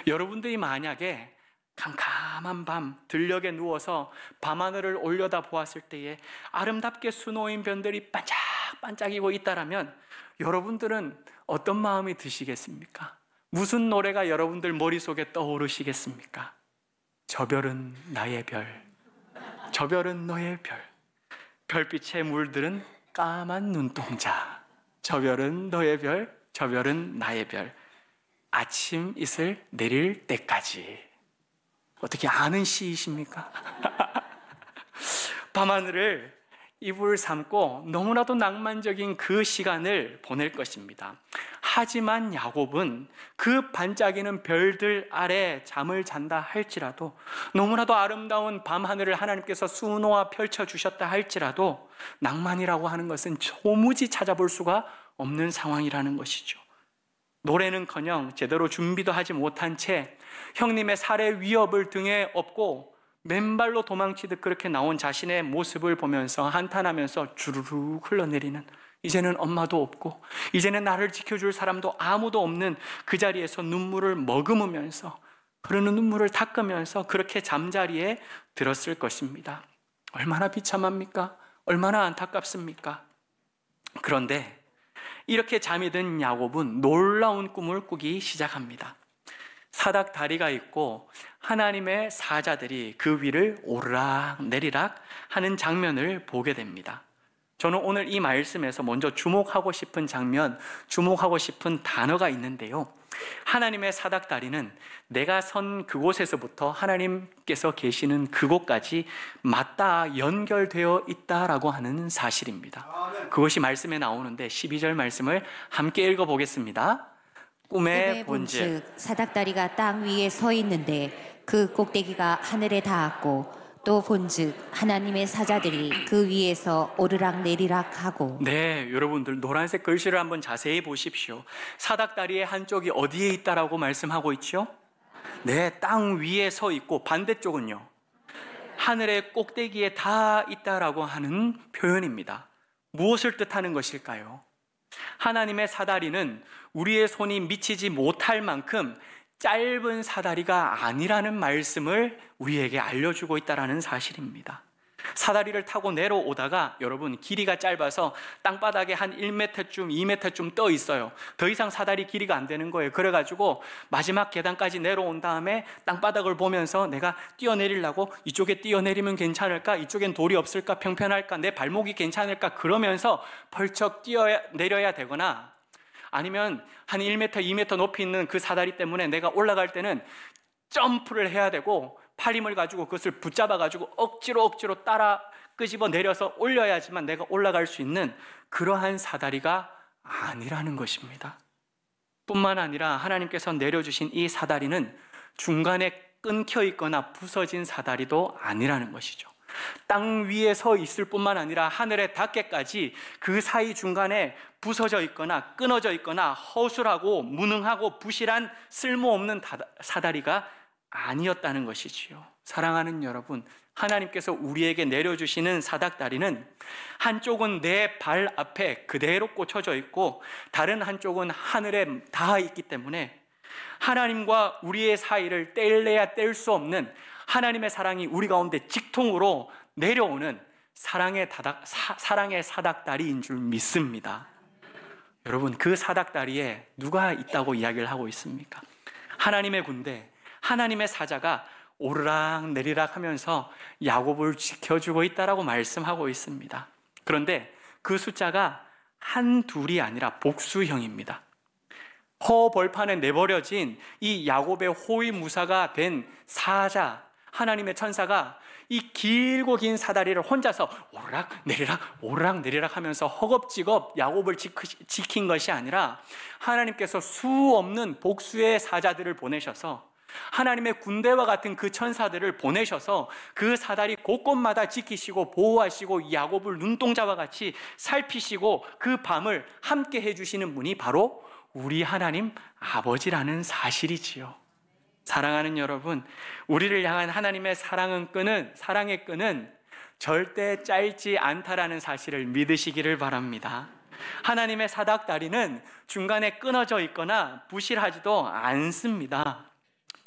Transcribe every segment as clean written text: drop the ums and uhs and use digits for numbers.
여러분들이 만약에 캄캄한 밤 들녘에 누워서 밤하늘을 올려다 보았을 때에 아름답게 수놓인 별들이 반짝반짝이고 있다라면 여러분들은 어떤 마음이 드시겠습니까? 무슨 노래가 여러분들 머릿속에 떠오르시겠습니까? 저 별은 나의 별, 저 별은 너의 별, 별빛에 물들은 까만 눈동자, 저 별은 너의 별, 저 별은 나의 별, 아침 이슬 내릴 때까지. 어떻게 아는 시이십니까? 밤하늘을 이불 삼고 너무나도 낭만적인 그 시간을 보낼 것입니다. 하지만 야곱은 그 반짝이는 별들 아래 잠을 잔다 할지라도, 너무나도 아름다운 밤하늘을 하나님께서 수놓아 펼쳐주셨다 할지라도 낭만이라고 하는 것은 도무지 찾아볼 수가 없는 상황이라는 것이죠. 노래는커녕 제대로 준비도 하지 못한 채 형님의 살해 위협을 등에 업고 맨발로 도망치듯 그렇게 나온 자신의 모습을 보면서 한탄하면서 주르륵 흘러내리는, 이제는 엄마도 없고 이제는 나를 지켜줄 사람도 아무도 없는 그 자리에서 눈물을 머금으면서, 흐르는 눈물을 닦으면서 그렇게 잠자리에 들었을 것입니다. 얼마나 비참합니까? 얼마나 안타깝습니까? 그런데 이렇게 잠이 든 야곱은 놀라운 꿈을 꾸기 시작합니다. 사닥 다리가 있고 하나님의 사자들이 그 위를 오르락 내리락 하는 장면을 보게 됩니다. 저는 오늘 이 말씀에서 먼저 주목하고 싶은 장면, 주목하고 싶은 단어가 있는데요, 하나님의 사닥다리는 내가 선 그곳에서부터 하나님께서 계시는 그곳까지 맞닿아 연결되어 있다라고 하는 사실입니다. 그것이 말씀에 나오는데 12절 말씀을 함께 읽어보겠습니다. 꿈에 본즉 사닥다리가 땅 위에 서 있는데 그 꼭대기가 하늘에 닿았고, 또 본즉 하나님의 사자들이 그 위에서 오르락 내리락 하고. 네, 여러분들 노란색 글씨를 한번 자세히 보십시오. 사닥다리의 한쪽이 어디에 있다라고 말씀하고 있죠? 네, 땅 위에 서 있고 반대쪽은요, 하늘의 꼭대기에 닿아 있다라고 하는 표현입니다. 무엇을 뜻하는 것일까요? 하나님의 사다리는 우리의 손이 미치지 못할 만큼 짧은 사다리가 아니라는 말씀을 우리에게 알려주고 있다는 사실입니다. 사다리를 타고 내려오다가 여러분 길이가 짧아서 땅바닥에 한 1m쯤 2m쯤 떠 있어요. 더 이상 사다리 길이가 안 되는 거예요. 그래가지고 마지막 계단까지 내려온 다음에 땅바닥을 보면서 내가 뛰어내리려고, 이쪽에 뛰어내리면 괜찮을까, 이쪽엔 돌이 없을까, 평평할까, 내 발목이 괜찮을까, 그러면서 벌쩍 뛰어내려야 되거나, 아니면 한 1m, 2m 높이 있는 그 사다리 때문에 내가 올라갈 때는 점프를 해야 되고 팔힘을 가지고 그것을 붙잡아가지고 억지로 따라 끄집어 내려서 올려야지만 내가 올라갈 수 있는 그러한 사다리가 아니라는 것입니다. 뿐만 아니라 하나님께서 내려주신 이 사다리는 중간에 끊겨 있거나 부서진 사다리도 아니라는 것이죠. 땅 위에 서 있을 뿐만 아니라 하늘에 닿게까지 그 사이 중간에 부서져 있거나 끊어져 있거나 허술하고 무능하고 부실한 쓸모없는 사다리가 아니었다는 것이지요. 사랑하는 여러분, 하나님께서 우리에게 내려주시는 사닥다리는 한쪽은 내 발 앞에 그대로 꽂혀져 있고 다른 한쪽은 하늘에 닿아 있기 때문에 하나님과 우리의 사이를 뗄래야 뗄 수 없는 하나님의 사랑이 우리 가운데 직통으로 내려오는 사랑의 사닥다리인 줄 믿습니다. 여러분, 그 사닥다리에 누가 있다고 이야기를 하고 있습니까? 하나님의 군대, 하나님의 사자가 오르락 내리락 하면서 야곱을 지켜주고 있다라고 말씀하고 있습니다. 그런데 그 숫자가 한둘이 아니라 복수형입니다. 허벌판에 내버려진 이 야곱의 호위무사가 된 사자, 하나님의 천사가 이 길고 긴 사다리를 혼자서 오르락 내리락 하면서 허겁지겁 야곱을 지킨 것이 아니라 하나님께서 수 없는 복수의 사자들을 보내셔서, 하나님의 군대와 같은 그 천사들을 보내셔서 그 사다리 곳곳마다 지키시고 보호하시고 야곱을 눈동자와 같이 살피시고 그 밤을 함께 해주시는 분이 바로 우리 하나님 아버지라는 사실이지요. 사랑하는 여러분, 우리를 향한 하나님의 사랑의 끈은 절대 짧지 않다라는 사실을 믿으시기를 바랍니다. 하나님의 사닥다리는 중간에 끊어져 있거나 부실하지도 않습니다.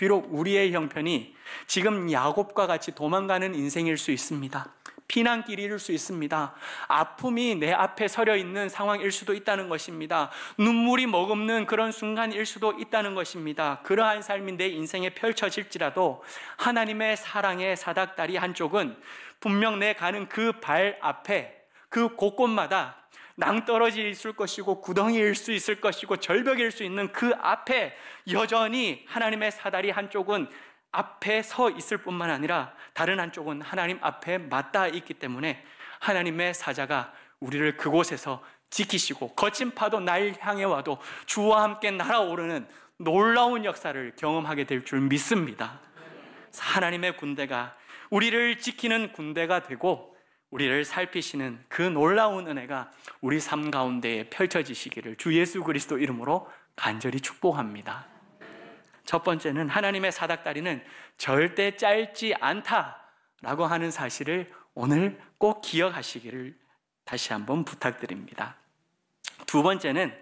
비록 우리의 형편이 지금 야곱과 같이 도망가는 인생일 수 있습니다. 피난길일 수 있습니다. 아픔이 내 앞에 서려 있는 상황일 수도 있다는 것입니다. 눈물이 머금는 그런 순간일 수도 있다는 것입니다. 그러한 삶이 내 인생에 펼쳐질지라도 하나님의 사랑의 사닥다리 한쪽은 분명 내 가는 그 발 앞에 그 곳곳마다 낭떠러지 있을 것이고 구덩이일 수 있을 것이고 절벽일 수 있는 그 앞에 여전히 하나님의 사다리 한쪽은 앞에 서 있을 뿐만 아니라 다른 한쪽은 하나님 앞에 맞닿아 있기 때문에 하나님의 사자가 우리를 그곳에서 지키시고 거친 파도 날 향해 와도 주와 함께 날아오르는 놀라운 역사를 경험하게 될 줄 믿습니다. 하나님의 군대가 우리를 지키는 군대가 되고 우리를 살피시는 그 놀라운 은혜가 우리 삶 가운데에 펼쳐지시기를 주 예수 그리스도 이름으로 간절히 축복합니다. 첫 번째는 하나님의 사닥다리는 절대 짧지 않다라고 하는 사실을 오늘 꼭 기억하시기를 다시 한번 부탁드립니다. 두 번째는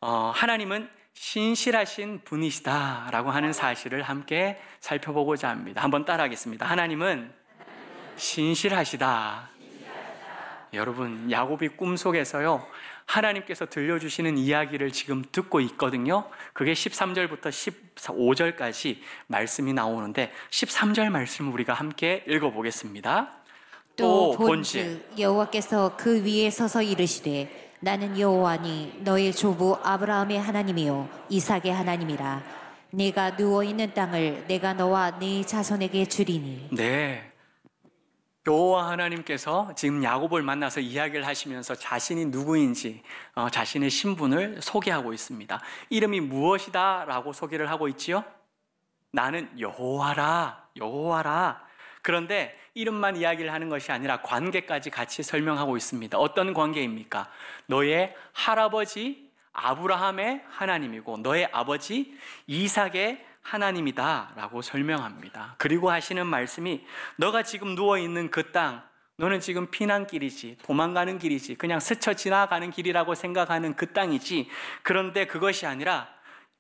하나님은 신실하신 분이시다라고 하는 사실을 함께 살펴보고자 합니다. 한번 따라하겠습니다. 하나님은 신실하시다. 여러분, 야곱이 꿈속에서요 하나님께서 들려주시는 이야기를 지금 듣고 있거든요. 그게 13절부터 15절까지 말씀이 나오는데 13절 말씀을 우리가 함께 읽어보겠습니다. 또 본즉 여호와께서 그 위에 서서 이르시되 나는 여호와니 너의 조부 아브라함의 하나님이요 이삭의 하나님이라. 네가 누워있는 땅을 내가 너와 네 자손에게 주리니. 네, 여호와 하나님께서 지금 야곱을 만나서 이야기를 하시면서 자신이 누구인지 자신의 신분을 소개하고 있습니다. 이름이 무엇이다 라고 소개를 하고 있지요. 나는 여호와라, 여호와라. 그런데 이름만 이야기를 하는 것이 아니라 관계까지 같이 설명하고 있습니다. 어떤 관계입니까? 너의 할아버지 아브라함의 하나님이고 너의 아버지 이삭의 하나님이다 라고 설명합니다. 그리고 하시는 말씀이 너가 지금 누워있는 그 땅, 너는 지금 피난길이지, 도망가는 길이지, 그냥 스쳐 지나가는 길이라고 생각하는 그 땅이지. 그런데 그것이 아니라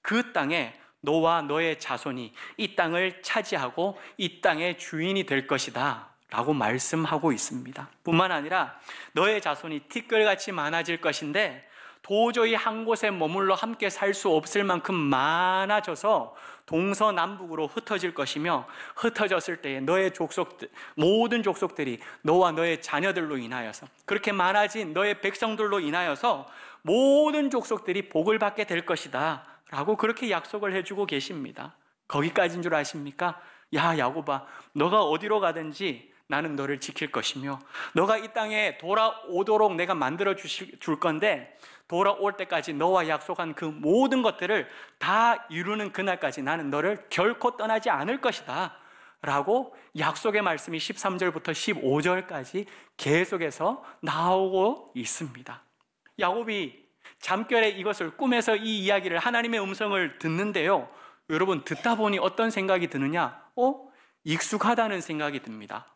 그 땅에 너와 너의 자손이 이 땅을 차지하고 이 땅의 주인이 될 것이다 라고 말씀하고 있습니다. 뿐만 아니라 너의 자손이 티끌같이 많아질 것인데 도저히 한 곳에 머물러 함께 살 수 없을 만큼 많아져서 동서남북으로 흩어질 것이며 흩어졌을 때에 너의 족속들, 모든 족속들이 너와 너의 자녀들로 인하여서 그렇게 많아진 너의 백성들로 인하여서 모든 족속들이 복을 받게 될 것이다 라고 그렇게 약속을 해주고 계십니다. 거기까지인 줄 아십니까? 야 야곱아, 너가 어디로 가든지 나는 너를 지킬 것이며 너가 이 땅에 돌아오도록 내가 만들어 줄 건데 돌아올 때까지 너와 약속한 그 모든 것들을 다 이루는 그날까지 나는 너를 결코 떠나지 않을 것이다 라고 약속의 말씀이 13절부터 15절까지 계속해서 나오고 있습니다. 야곱이 잠결에 이것을 꿈에서 이 이야기를 하나님의 음성을 듣는데요, 여러분 듣다 보니 어떤 생각이 드느냐? 익숙하다는 생각이 듭니다.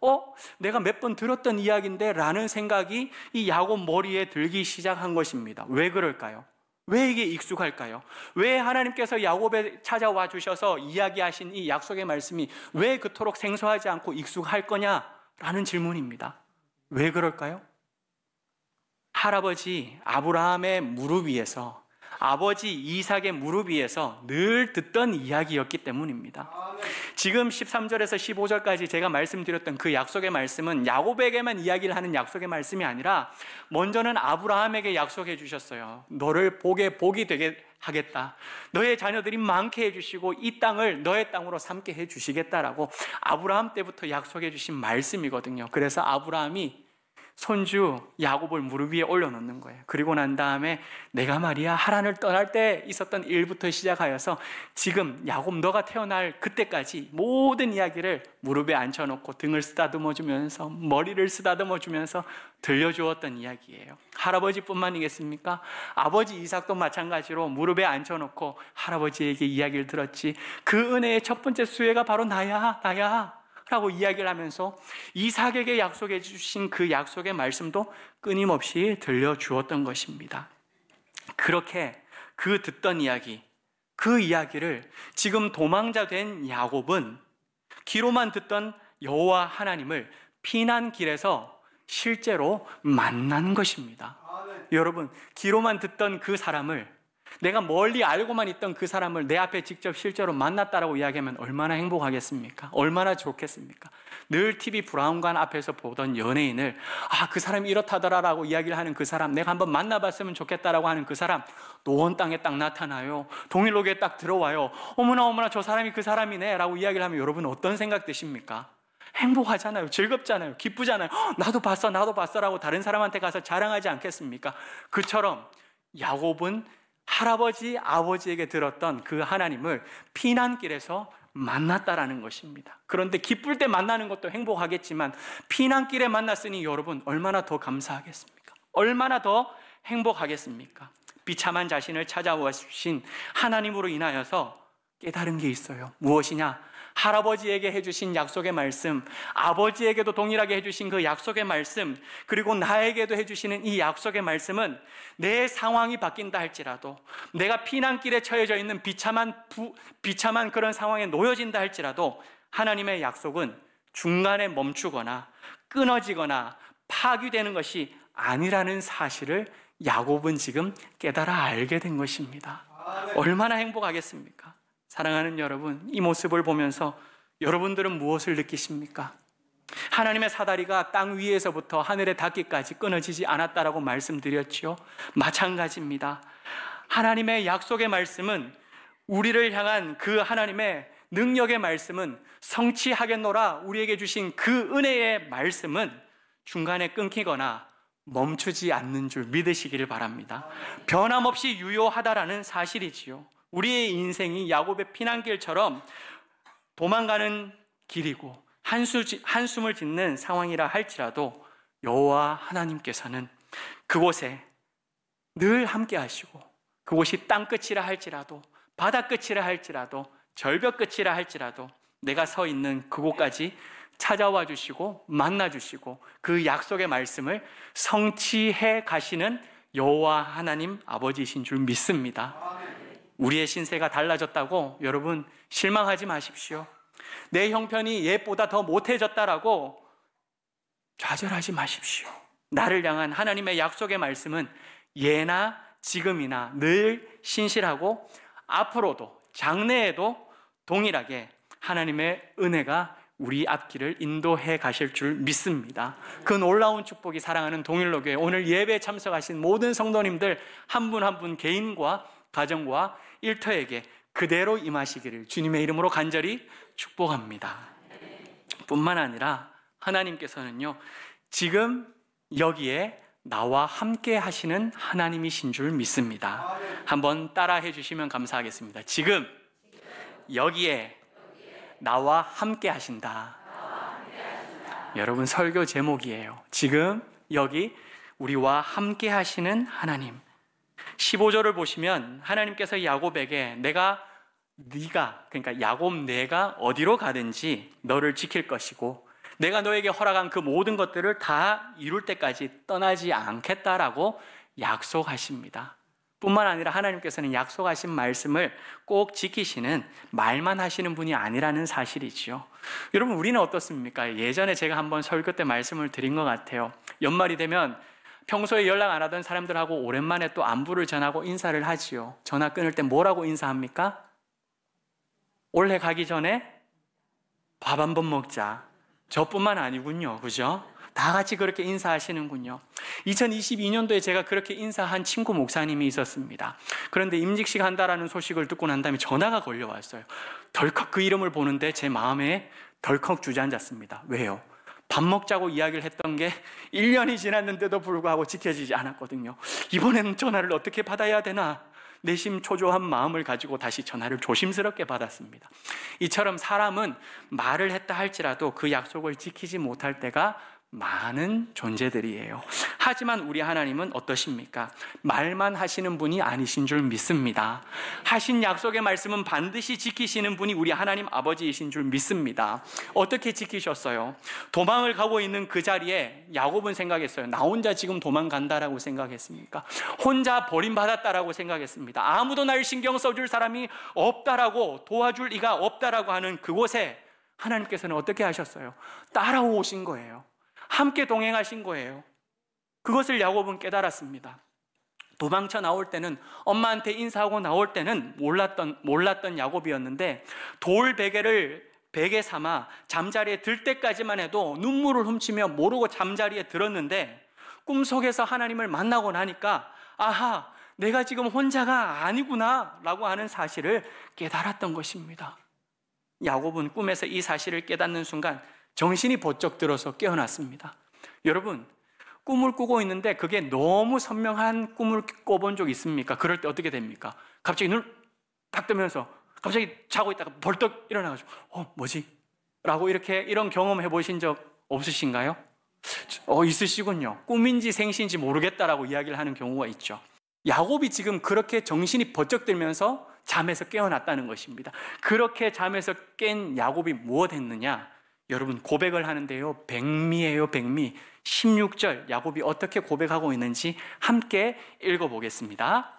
내가 몇 번 들었던 이야기인데 라는 생각이 이 야곱 머리에 들기 시작한 것입니다. 왜 그럴까요? 왜 이게 익숙할까요? 왜 하나님께서 야곱에 찾아와 주셔서 이야기하신 이 약속의 말씀이 왜 그토록 생소하지 않고 익숙할 거냐라는 질문입니다. 왜 그럴까요? 할아버지 아브라함의 무릎 위에서, 아버지 이삭의 무릎 위에서 늘 듣던 이야기였기 때문입니다. 지금 13절에서 15절까지 제가 말씀드렸던 그 약속의 말씀은 야곱에게만 이야기를 하는 약속의 말씀이 아니라 먼저는 아브라함에게 약속해 주셨어요. 너를 복이 되게 하겠다. 너의 자녀들이 많게 해주시고 이 땅을 너의 땅으로 삼게 해주시겠다라고 아브라함 때부터 약속해 주신 말씀이거든요. 그래서 아브라함이 손주 야곱을 무릎 위에 올려놓는 거예요. 그리고 난 다음에 내가 말이야 하란을 떠날 때 있었던 일부터 시작하여서 지금 야곱 너가 태어날 그때까지 모든 이야기를 무릎에 앉혀놓고 등을 쓰다듬어 주면서 머리를 쓰다듬어 주면서 들려주었던 이야기예요. 할아버지뿐만이겠습니까? 아버지 이삭도 마찬가지로 무릎에 앉혀놓고 할아버지에게 이야기를 들었지. 그 은혜의 첫 번째 수혜가 바로 나야 라고 이야기를 하면서 이삭에게 약속해 주신 그 약속의 말씀도 끊임없이 들려주었던 것입니다. 그렇게 그 듣던 이야기, 그 이야기를 지금 도망자 된 야곱은 귀로만 듣던 여호와 하나님을 피난길에서 실제로 만난 것입니다. 여러분, 귀로만 듣던 그 사람을, 내가 멀리 알고만 있던 그 사람을 내 앞에 직접 실제로 만났다라고 이야기하면 얼마나 행복하겠습니까? 얼마나 좋겠습니까? 늘 TV 브라운관 앞에서 보던 연예인을 그 사람이 이렇다더라라고 이야기를 하는 그 사람, 내가 한번 만나봤으면 좋겠다라고 하는 그 사람, 노원 땅에 딱 나타나요. 동일로기에 딱 들어와요. 어머나 저 사람이 그 사람이네 라고 이야기를 하면 여러분 어떤 생각 드십니까? 행복하잖아요. 즐겁잖아요. 기쁘잖아요. 나도 봤어 라고 다른 사람한테 가서 자랑하지 않겠습니까? 그처럼 야곱은 할아버지, 아버지에게 들었던 그 하나님을 피난길에서 만났다라는 것입니다. 그런데 기쁠 때 만나는 것도 행복하겠지만 피난길에 만났으니 여러분 얼마나 더 감사하겠습니까? 얼마나 더 행복하겠습니까? 비참한 자신을 찾아오신 하나님으로 인하여서 깨달은 게 있어요. 무엇이냐? 할아버지에게 해주신 약속의 말씀, 아버지에게도 동일하게 해주신 그 약속의 말씀, 그리고 나에게도 해주시는 이 약속의 말씀은 내 상황이 바뀐다 할지라도, 내가 피난길에 처해져 있는 비참한 그런 상황에 놓여진다 할지라도 하나님의 약속은 중간에 멈추거나 끊어지거나 파기되는 것이 아니라는 사실을 야곱은 지금 깨달아 알게 된 것입니다. 얼마나 행복하겠습니까? 사랑하는 여러분, 이 모습을 보면서 여러분들은 무엇을 느끼십니까? 하나님의 사다리가 땅 위에서부터 하늘에 닿기까지 끊어지지 않았다라고 말씀드렸죠. 마찬가지입니다. 하나님의 약속의 말씀은, 우리를 향한 그 하나님의 능력의 말씀은, 성취하겠노라 우리에게 주신 그 은혜의 말씀은 중간에 끊기거나 멈추지 않는 줄 믿으시기를 바랍니다. 변함없이 유효하다라는 사실이지요. 우리의 인생이 야곱의 피난길처럼 도망가는 길이고 한숨을 짓는 상황이라 할지라도 여호와 하나님께서는 그곳에 늘 함께 하시고, 그곳이 땅끝이라 할지라도, 바다끝이라 할지라도, 절벽 끝이라 할지라도 내가 서 있는 그곳까지 찾아와 주시고 만나 주시고 그 약속의 말씀을 성취해 가시는 여호와 하나님 아버지이신 줄 믿습니다. 우리의 신세가 달라졌다고 여러분 실망하지 마십시오. 내 형편이 옛보다 더 못해졌다라고 좌절하지 마십시오. 나를 향한 하나님의 약속의 말씀은 예나 지금이나 늘 신실하고 앞으로도 장래에도 동일하게 하나님의 은혜가 우리 앞길을 인도해 가실 줄 믿습니다. 그 놀라운 축복이 사랑하는 동일로교회 오늘 예배에 참석하신 모든 성도님들 한 분 한 분 개인과 가정과 일터에게 그대로 임하시기를 주님의 이름으로 간절히 축복합니다. 뿐만 아니라 하나님께서는요, 지금 여기에 나와 함께 하시는 하나님이신 줄 믿습니다. 한번 따라해 주시면 감사하겠습니다. 지금 여기에 나와 함께 하신다. 여러분, 설교 제목이에요. 지금 여기 우리와 함께 하시는 하나님. 15절을 보시면 하나님께서 야곱에게 그러니까 야곱 내가 어디로 가든지 너를 지킬 것이고 내가 너에게 허락한 그 모든 것들을 다 이룰 때까지 떠나지 않겠다라고 약속하십니다. 뿐만 아니라 하나님께서는 약속하신 말씀을 꼭 지키시는, 말만 하시는 분이 아니라는 사실이지요. 여러분, 우리는 어떻습니까? 예전에 제가 한번 설교 때 말씀을 드린 것 같아요. 연말이 되면 평소에 연락 안 하던 사람들하고 오랜만에 또 안부를 전하고 인사를 하지요. 전화 끊을 때 뭐라고 인사합니까? 올해 가기 전에 밥 한번 먹자. 저뿐만 아니군요. 그죠? 다 같이 그렇게 인사하시는군요. 2022년도에 제가 그렇게 인사한 친구 목사님이 있었습니다. 그런데 임직식 한다라는 소식을 듣고 난 다음에 전화가 걸려왔어요. 덜컥 그 이름을 보는데 제 마음에 덜컥 주저앉았습니다. 왜요? 밥 먹자고 이야기를 했던 게 1년이 지났는데도 불구하고 지켜지지 않았거든요. 이번에는 전화를 어떻게 받아야 되나? 내심 초조한 마음을 가지고 다시 전화를 조심스럽게 받았습니다. 이처럼 사람은 말을 했다 할지라도 그 약속을 지키지 못할 때가 많은 존재들이에요. 하지만 우리 하나님은 어떠십니까? 말만 하시는 분이 아니신 줄 믿습니다. 하신 약속의 말씀은 반드시 지키시는 분이 우리 하나님 아버지이신 줄 믿습니다. 어떻게 지키셨어요? 도망을 가고 있는 그 자리에 야곱은 생각했어요. 나 혼자 지금 도망간다라고 생각했습니까? 혼자 버림받았다라고 생각했습니다. 아무도 날 신경 써줄 사람이 없다라고, 도와줄 이가 없다라고 하는 그곳에 하나님께서는 어떻게 하셨어요? 따라오신 거예요. 함께 동행하신 거예요. 그것을 야곱은 깨달았습니다. 도망쳐 나올 때는, 엄마한테 인사하고 나올 때는 몰랐던 야곱이었는데, 돌 베개를 베개 삼아 잠자리에 들 때까지만 해도 눈물을 훔치며 모르고 잠자리에 들었는데, 꿈속에서 하나님을 만나고 나니까 아하, 내가 지금 혼자가 아니구나 라고 하는 사실을 깨달았던 것입니다. 야곱은 꿈에서 이 사실을 깨닫는 순간 정신이 번쩍 들어서 깨어났습니다. 여러분, 꿈을 꾸고 있는데 그게 너무 선명한 꿈을 꿔본 적 있습니까? 그럴 때 어떻게 됩니까? 갑자기 눈을 딱 뜨면서 갑자기 자고 있다가 벌떡 일어나가지고 뭐지? 라고 이런 경험 해보신 적 없으신가요? 있으시군요. 꿈인지 생시인지 모르겠다라고 이야기를 하는 경우가 있죠. 야곱이 지금 그렇게 정신이 번쩍 들면서 잠에서 깨어났다는 것입니다. 그렇게 잠에서 깬 야곱이 무엇 했느냐? 여러분, 고백을 하는데요, 백미예요, 백미. 16절 야곱이 어떻게 고백하고 있는지 함께 읽어보겠습니다.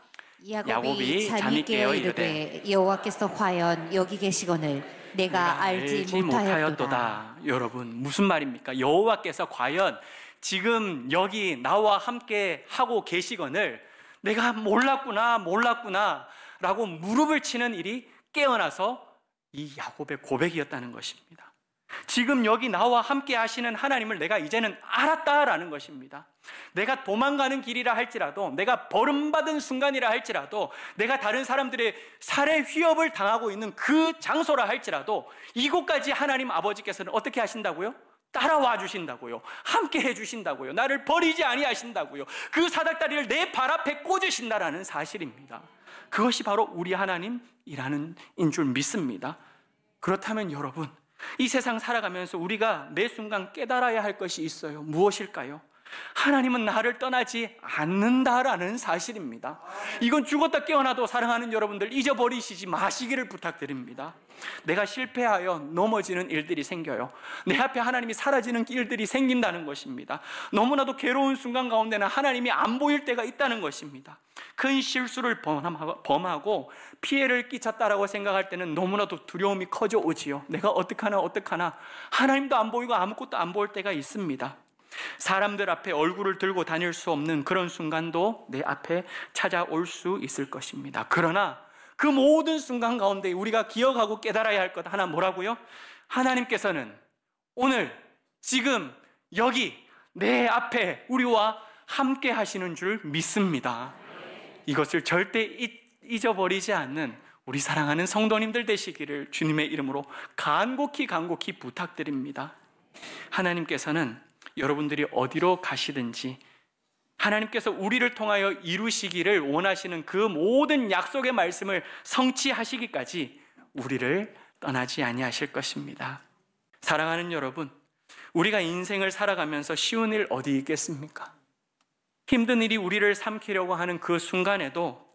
야곱이 잠이 깨어 이르되 여호와께서 과연 여기 계시거늘 내가 알지 못하였도다. 여러분, 무슨 말입니까? 여호와께서 과연 지금 여기 나와 함께 하고 계시거늘 내가 몰랐구나 라고 무릎을 치는 일이 깨어나서 이 야곱의 고백이었다는 것입니다. 지금 여기 나와 함께 하시는 하나님을 내가 이제는 알았다라는 것입니다. 내가 도망가는 길이라 할지라도, 내가 버림받은 순간이라 할지라도, 내가 다른 사람들의 살해 위협을 당하고 있는 그 장소라 할지라도 이곳까지 하나님 아버지께서는 어떻게 하신다고요? 따라와 주신다고요. 함께 해 주신다고요. 나를 버리지 아니하신다고요. 그 사닥다리를 내 발 앞에 꽂으신다라는 사실입니다. 그것이 바로 우리 하나님이라는 인 줄 믿습니다. 그렇다면 여러분, 이 세상 살아가면서 우리가 매 순간 깨달아야 할 것이 있어요. 무엇일까요? 하나님은 나를 떠나지 않는다라는 사실입니다. 이건 죽었다 깨어나도 사랑하는 여러분들 잊어버리시지 마시기를 부탁드립니다. 내가 실패하여 넘어지는 일들이 생겨요. 내 앞에 하나님이 사라지는 일들이 생긴다는 것입니다. 너무나도 괴로운 순간 가운데는 하나님이 안 보일 때가 있다는 것입니다. 큰 실수를 범하고 피해를 끼쳤다라고 생각할 때는 너무나도 두려움이 커져 오지요. 내가 어떡하나 하나님도 안 보이고 아무것도 안 보일 때가 있습니다. 사람들 앞에 얼굴을 들고 다닐 수 없는 그런 순간도 내 앞에 찾아올 수 있을 것입니다. 그러나 그 모든 순간 가운데 우리가 기억하고 깨달아야 할 것 하나 뭐라고요? 하나님께서는 오늘 지금 여기 내 앞에 우리와 함께 하시는 줄 믿습니다. 이것을 절대 잊어버리지 않는 우리 사랑하는 성도님들 되시기를 주님의 이름으로 간곡히 부탁드립니다. 하나님께서는 여러분들이 어디로 가시든지 하나님께서 우리를 통하여 이루시기를 원하시는 그 모든 약속의 말씀을 성취하시기까지 우리를 떠나지 아니하실 것입니다. 사랑하는 여러분, 우리가 인생을 살아가면서 쉬운 일 어디 있겠습니까? 힘든 일이 우리를 삼키려고 하는 그 순간에도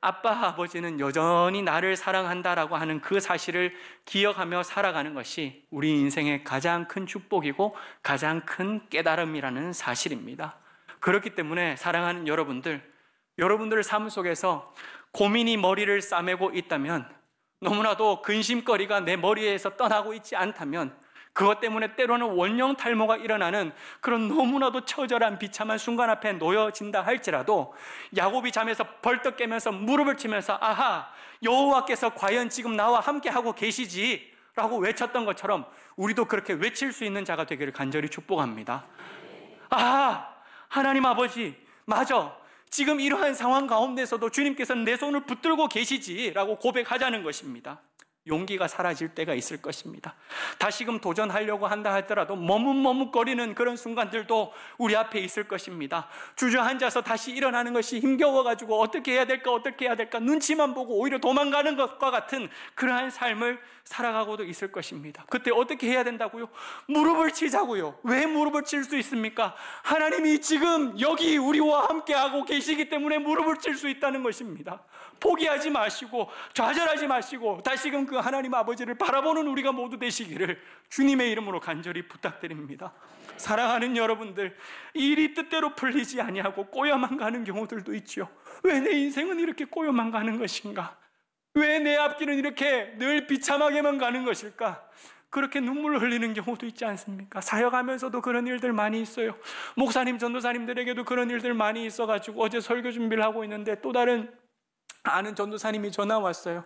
아빠, 아버지는 여전히 나를 사랑한다라고 하는 그 사실을 기억하며 살아가는 것이 우리 인생의 가장 큰 축복이고 가장 큰 깨달음이라는 사실입니다. 그렇기 때문에 사랑하는 여러분들 삶 속에서 고민이 머리를 싸매고 있다면, 너무나도 근심거리가 내 머리에서 떠나고 있지 않다면, 그것 때문에 때로는 원형 탈모가 일어나는 그런 너무나도 처절한 비참한 순간 앞에 놓여진다 할지라도 야곱이 잠에서 벌떡 깨면서 무릎을 치면서 아하, 여호와께서 과연 지금 나와 함께하고 계시지 라고 외쳤던 것처럼 우리도 그렇게 외칠 수 있는 자가 되기를 간절히 축복합니다. 아하, 하나님 아버지, 맞아, 지금 이러한 상황 가운데서도 주님께서는 내 손을 붙들고 계시지 라고 고백하자는 것입니다. 용기가 사라질 때가 있을 것입니다. 다시금 도전하려고 한다 하더라도 머뭇머뭇거리는 그런 순간들도 우리 앞에 있을 것입니다. 주저앉아서 다시 일어나는 것이 힘겨워가지고 어떻게 해야 될까 눈치만 보고 오히려 도망가는 것과 같은 그러한 삶을 살아가고도 있을 것입니다. 그때 어떻게 해야 된다고요? 무릎을 치자고요. 왜 무릎을 칠 수 있습니까? 하나님이 지금 여기 우리와 함께하고 계시기 때문에 무릎을 칠 수 있다는 것입니다. 포기하지 마시고 좌절하지 마시고 다시금 그 하나님 아버지를 바라보는 우리가 모두 되시기를 주님의 이름으로 간절히 부탁드립니다. 사랑하는 여러분들, 일이 뜻대로 풀리지 아니하고 꼬여만 가는 경우들도 있죠. 왜 내 인생은 이렇게 꼬여만 가는 것인가? 왜 내 앞길은 이렇게 늘 비참하게만 가는 것일까? 그렇게 눈물을 흘리는 경우도 있지 않습니까? 사역하면서도 그런 일들 많이 있어요. 목사님, 전도사님들에게도 그런 일들 많이 있어가지고 어제 설교 준비를 하고 있는데 또 다른 아는 전도사님이 전화 왔어요.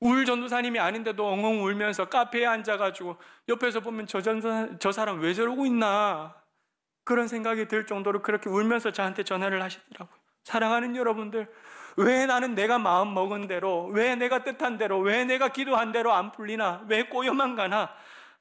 울 전도사님이 아닌데도 엉엉 울면서 카페에 앉아가지고 옆에서 보면 저 사람 왜 저러고 있나 그런 생각이 들 정도로 그렇게 울면서 저한테 전화를 하시더라고요. 사랑하는 여러분들, 왜 나는 내가 마음 먹은 대로, 왜 내가 뜻한 대로, 왜 내가 기도한 대로 안 풀리나, 왜 꼬여만 가나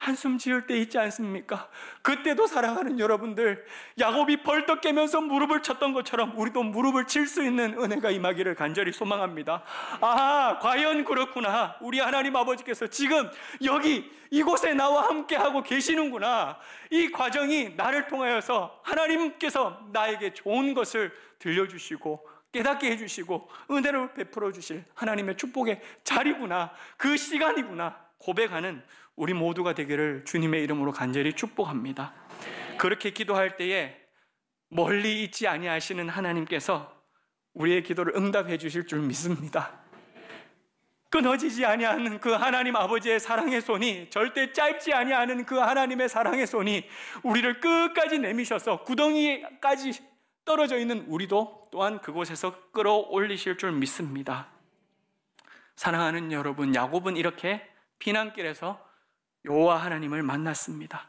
한숨 지을 때 있지 않습니까? 그때도 사랑하는 여러분들, 야곱이 벌떡 깨면서 무릎을 쳤던 것처럼 우리도 무릎을 칠 수 있는 은혜가 임하기를 간절히 소망합니다. 아, 과연 그렇구나. 우리 하나님 아버지께서 지금 여기 이곳에 나와 함께하고 계시는구나. 이 과정이 나를 통하여서 하나님께서 나에게 좋은 것을 들려주시고 깨닫게 해주시고 은혜를 베풀어 주실 하나님의 축복의 자리구나, 그 시간이구나 고백하는 우리 모두가 되기를 주님의 이름으로 간절히 축복합니다. 그렇게 기도할 때에 멀리 있지 아니하시는 하나님께서 우리의 기도를 응답해 주실 줄 믿습니다. 끊어지지 아니하는 그 하나님 아버지의 사랑의 손이, 절대 짧지 아니하는 그 하나님의 사랑의 손이 우리를 끝까지 내미셔서 구덩이까지 떨어져 있는 우리도 또한 그곳에서 끌어올리실 줄 믿습니다. 사랑하는 여러분, 야곱은 이렇게 피난길에서 여호와 하나님을 만났습니다.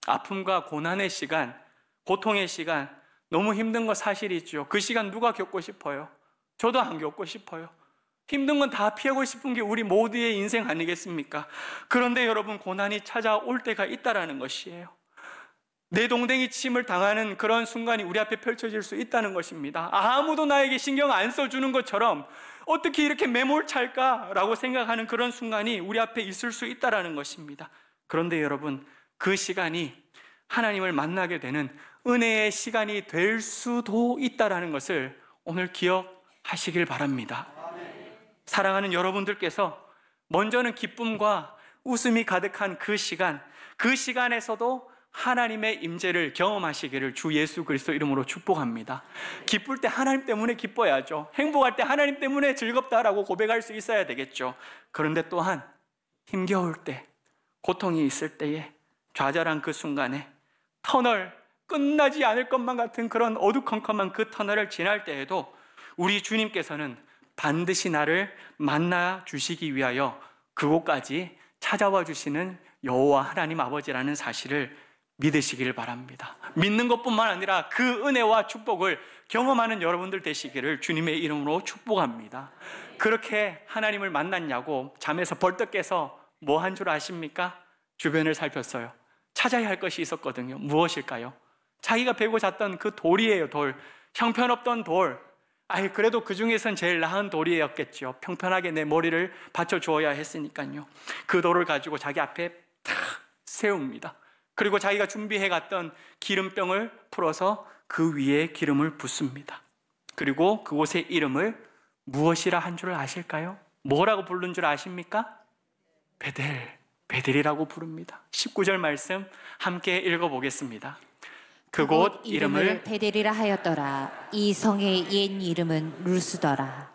아픔과 고난의 시간, 고통의 시간, 너무 힘든 거 사실이죠. 그 시간 누가 겪고 싶어요? 저도 안 겪고 싶어요. 힘든 건 다 피하고 싶은 게 우리 모두의 인생 아니겠습니까? 그런데 여러분, 고난이 찾아올 때가 있다라는 것이에요. 내 동댕이 침을 당하는 그런 순간이 우리 앞에 펼쳐질 수 있다는 것입니다. 아무도 나에게 신경 안 써주는 것처럼 어떻게 이렇게 매몰찰까라고 생각하는 그런 순간이 우리 앞에 있을 수 있다는 것입니다. 그런데 여러분, 그 시간이 하나님을 만나게 되는 은혜의 시간이 될 수도 있다는 것을 오늘 기억하시길 바랍니다. 사랑하는 여러분들께서 먼저는 기쁨과 웃음이 가득한 그 시간, 그 시간에서도 하나님의 임재를 경험하시기를 주 예수 그리스도 이름으로 축복합니다. 기쁠 때 하나님 때문에 기뻐야죠. 행복할 때 하나님 때문에 즐겁다라고 고백할 수 있어야 되겠죠. 그런데 또한 힘겨울 때, 고통이 있을 때에, 좌절한 그 순간에, 터널, 끝나지 않을 것만 같은 그런 어두컴컴한 그 터널을 지날 때에도 우리 주님께서는 반드시 나를 만나 주시기 위하여 그곳까지 찾아와 주시는 여호와 하나님 아버지라는 사실을 믿으시길 바랍니다. 믿는 것뿐만 아니라 그 은혜와 축복을 경험하는 여러분들 되시기를 주님의 이름으로 축복합니다. 그렇게 하나님을 만났냐고 잠에서 벌떡 깨서 뭐 한 줄 아십니까? 주변을 살폈어요. 찾아야 할 것이 있었거든요. 무엇일까요? 자기가 베고 잤던 그 돌이에요. 돌. 형편없던 돌. 그래도 그 중에선 제일 나은 돌이었겠죠. 평평하게 내 머리를 받쳐주어야 했으니까요. 그 돌을 가지고 자기 앞에 탁 세웁니다. 그리고 자기가 준비해 갔던 기름병을 풀어서 그 위에 기름을 붓습니다. 그리고 그곳의 이름을 무엇이라 한 줄 아실까요? 뭐라고 부른 줄 아십니까? 베델이라고 부릅니다. 19절 말씀 함께 읽어보겠습니다. 그곳 이름을 베델이라 하였더라. 이 성의 옛 이름은 루스더라.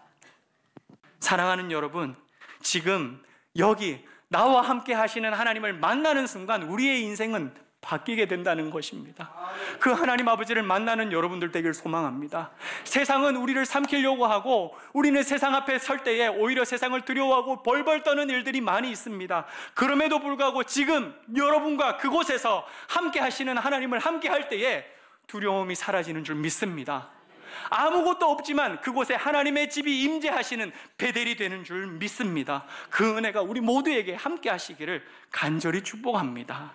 사랑하는 여러분, 지금 여기 나와 함께 하시는 하나님을 만나는 순간 우리의 인생은 바뀌게 된다는 것입니다. 그 하나님 아버지를 만나는 여러분들 되길 소망합니다. 세상은 우리를 삼키려고 하고 우리는 세상 앞에 설 때에 오히려 세상을 두려워하고 벌벌 떠는 일들이 많이 있습니다. 그럼에도 불구하고 지금 여러분과 그곳에서 함께 하시는 하나님을 함께 할 때에 두려움이 사라지는 줄 믿습니다. 아무것도 없지만 그곳에 하나님의 집이 임재하시는 베델이 되는 줄 믿습니다. 그 은혜가 우리 모두에게 함께 하시기를 간절히 축복합니다.